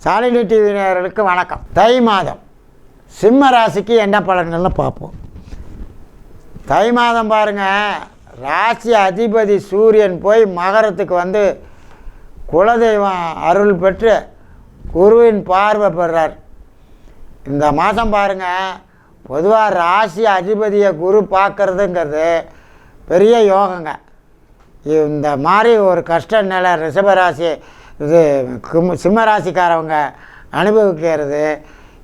Shalini TV நேயர்களுக்கு வணக்கம். தை மாதம் சிம்ம ராசிக்கு என்ன பலன்கள்னு பார்ப்போம். தை மாதம் பாருங்கள், ராசி அதிபதி சூரியன் போய் மகரத்துக்கு வந்து குலதெய்வம் அருள் பெற்று குருவின் பார்வை பெறார். இந்த மாதம் பாருங்கள், பொதுவாக ராசி அதிபதியை குரு பார்க்குறதுங்கிறது பெரிய யோகங்க. இந்த மாதிரி ஒரு கஷ்ட நிலை ரிஷபராசி இது சிம்மராசிக்காரவங்க அனுபவிக்கிறது.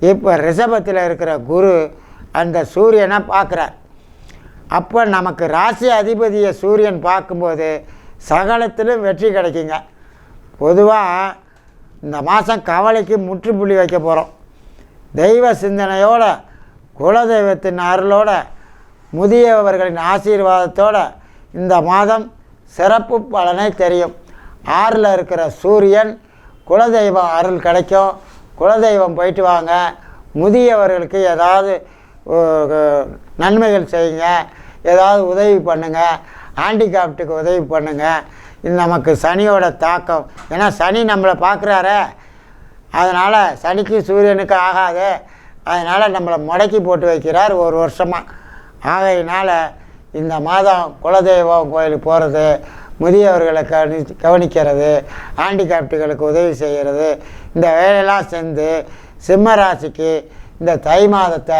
இப்போ ரிஷபத்தில் இருக்கிற குரு அந்த சூரியனை பார்க்குறார். அப்போ நமக்கு ராசி அதிபதியை சூரியன் பார்க்கும்போது சகலத்திலும் வெற்றி கிடைக்குங்க. பொதுவாக இந்த மாதம் கவலைக்கு முற்றுப்புள்ளி வைக்க போகிறோம். தெய்வ சிந்தனையோட, குலதெய்வத்தின் அருளோட, முதியவர்களின் ஆசீர்வாதத்தோடு இந்த மாதம் சிறப்பு பலனை தெரியும். 6ல் இருக்கிற சூரியன், குலதெய்வம் அருள் கிடைக்கும். குலதெய்வம் போயிட்டு வாங்க. முதியவர்களுக்கு ஏதாவது நன்மைகள் செய்யுங்க, ஏதாவது உதவி பண்ணுங்கள், ஹேண்டிகாப்டுக்கு உதவி பண்ணுங்கள். இது நமக்கு சனியோட தாக்கம். ஏன்னா சனி நம்மளை பார்க்குறாரே, அதனால் சனிக்கு சூரியனுக்கு ஆகாது. அதனால் நம்மளை முடக்கி போட்டு வைக்கிறார் ஒரு வருஷமாக. ஆகையினால் இந்த மாதம் குலதெய்வம் கோயிலுக்கு போகிறது, முதியவர்களை கவனிக்கிறது, ஹேண்டிகாப்டுகளுக்கு உதவி செய்கிறது, இந்த வேலையெல்லாம் செஞ்சு சிம்ம ராசிக்கு இந்த தை மாதத்தை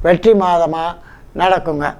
வெற்றி மாதமாக நடக்குங்க.